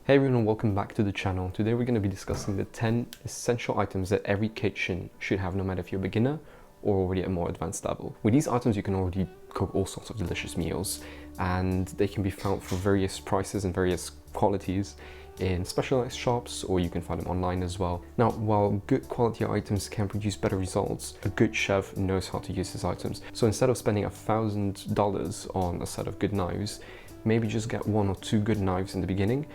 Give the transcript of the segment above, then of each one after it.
Hey everyone, and welcome back to the channel. Today we're going to be discussing the 10 essential items that every kitchen should have, no matter if you're a beginner or already at a more advanced level. With these items you can already cook all sorts of delicious meals, and they can be found for various prices and various qualities in specialized shops, or you can find them online as well. Now, while good quality items can produce better results, a good chef knows how to use his items. So instead of spending $1,000 on a set of good knives, maybe just get 1 or 2 good knives in the beginning,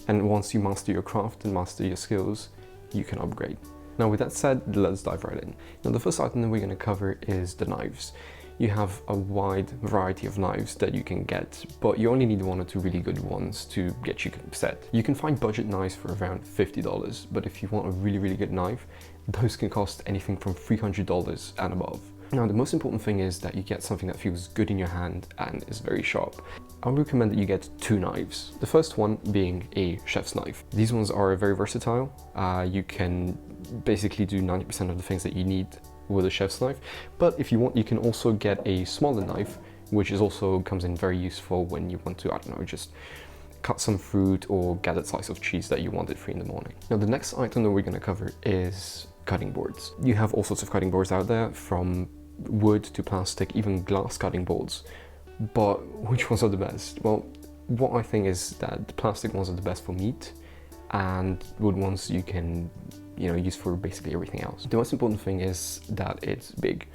and once you master your craft and master your skills, you can upgrade. Now with that said, let's dive right in. Now the first item that we're going to cover is the knives. You have a wide variety of knives that you can get, but you only need 1 or 2 really good ones to get you set. You can find budget knives for around $50, but if you want a really good knife, those can cost anything from $300 and above. Now the most important thing is that you get something that feels good in your hand and is very sharp. I would recommend that you get 2 knives. The first one being a chef's knife. These ones are very versatile. You can basically do 90% of the things that you need with a chef's knife, but if you want, you can also get a smaller knife, which is also comes in very useful when you want to, I don't know, just cut some fruit or get a slice of cheese that you wanted for in the morning. Now the next item that we're going to cover is cutting boards. You have all sorts of cutting boards out there, from wood to plastic, even glass cutting boards. But which ones are the best? Well, what I think is that the plastic ones are the best for meat, and wood ones you can, use for basically everything else. The most important thing is that it's big,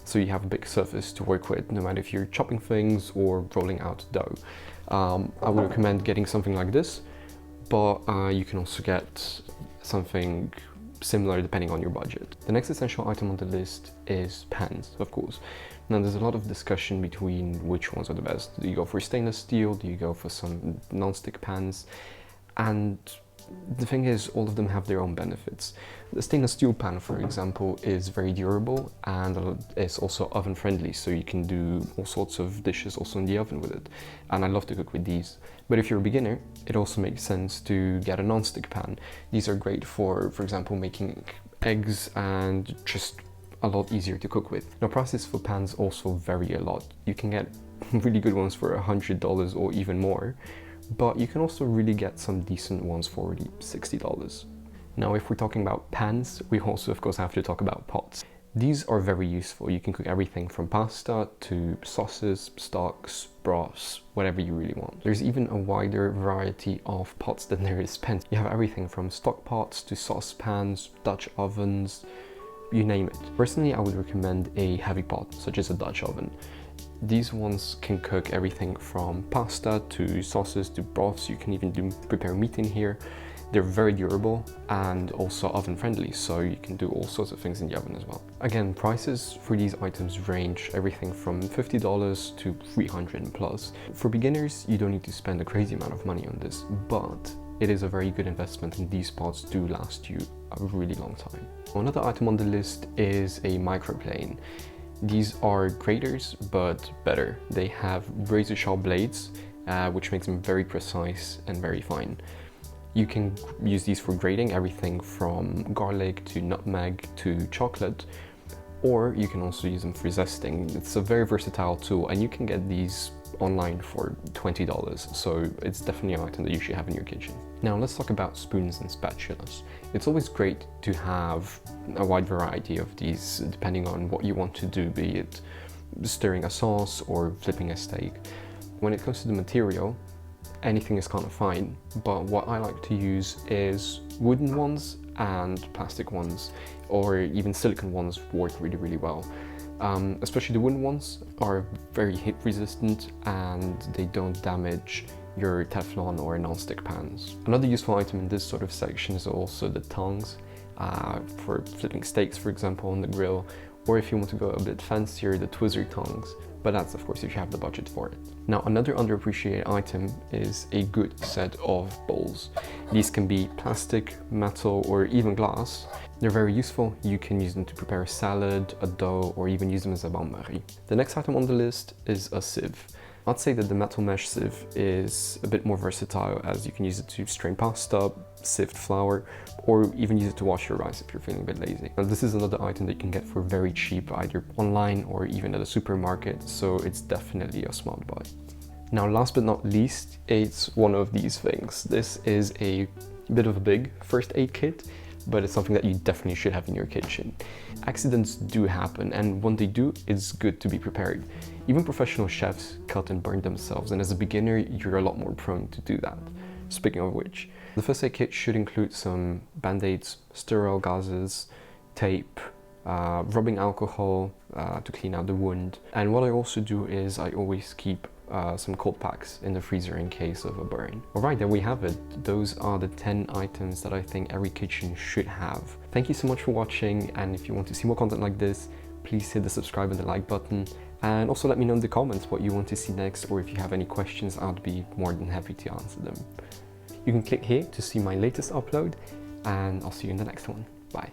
so you have a big surface to work with, no matter if you're chopping things or rolling out dough. I would recommend getting something like this, but you can also get something similar depending on your budget. The next essential item on the list is pans, of course. Now there's a lot of discussion between which ones are the best. Do you go for stainless steel? Do you go for some non-stick pans? And the thing is, all of them have their own benefits. The stainless steel pan, for example, is very durable and it's also oven friendly, so you can do all sorts of dishes also in the oven with it. And I love to cook with these. But if you're a beginner, it also makes sense to get a non-stick pan. These are great for example, making eggs, and just a lot easier to cook with. Now prices for pans also vary a lot. You can get really good ones for $100 or even more, but you can also really get some decent ones for already $60. Now if we're talking about pans, we also of course have to talk about pots. These are very useful. You can cook everything from pasta to sauces, stocks, broths, whatever you really want. There's even a wider variety of pots than there is pans. You have everything from stock pots to saucepans, Dutch ovens, you name it. Personally, I would recommend a heavy pot, such as a Dutch oven. These ones can cook everything from pasta to sauces to broths. You can even prepare meat in here. They're very durable and also oven friendly, so you can do all sorts of things in the oven as well. Again, prices for these items range everything from $50 to $300 plus. For beginners, you don't need to spend a crazy amount of money on this, but it is a very good investment, and these pots do last you a really long time. Another item on the list is a microplane. These are graters, but better. They have razor sharp blades, which makes them very precise and very fine. You can use these for grating everything from garlic to nutmeg to chocolate, or you can also use them for zesting. It's a very versatile tool, and you can get these online for $20, so it's definitely an item that you should have in your kitchen. Now let's talk about spoons and spatulas. It's always great to have a wide variety of these depending on what you want to do, be it stirring a sauce or flipping a steak. When it comes to the material, anything is kind of fine, but what I like to use is wooden ones and plastic ones, or even silicone ones work really well. Especially the wooden ones are very heat resistant and they don't damage your Teflon or non-stick pans. Another useful item in this sort of section is also the tongs, for flipping steaks, for example, on the grill, or if you want to go a bit fancier, the Twizzler tongs. But that's of course if you have the budget for it. Now another underappreciated item is a good set of bowls. These can be plastic, metal, or even glass. They're very useful. You can use them to prepare a salad, a dough, or even use them as a bain-marie. The next item on the list is a sieve. I'd say that the metal mesh sieve is a bit more versatile, as you can use it to strain pasta, sift flour, or even use it to wash your rice if you're feeling a bit lazy. Now this is another item that you can get for very cheap, either online or even at a supermarket, so it's definitely a smart buy. Now, last but not least, it's one of these things. This is a bit of a big first aid kit, but it's something that you definitely should have in your kitchen. Accidents do happen, and when they do, it's good to be prepared. Even professional chefs cut and burn themselves, and as a beginner, you're a lot more prone to do that. Speaking of which, the first aid kit should include some band-aids, sterile gauzes, tape, rubbing alcohol to clean out the wound. And what I also do is I always keep some cold packs in the freezer in case of a burn. Alright, there we have it. Those are the 10 items that I think every kitchen should have. Thank you so much for watching, and if you want to see more content like this, please hit the subscribe and the like button. And also let me know in the comments what you want to see next, or if you have any questions, I'd be more than happy to answer them. You can click here to see my latest upload, and I'll see you in the next one. Bye.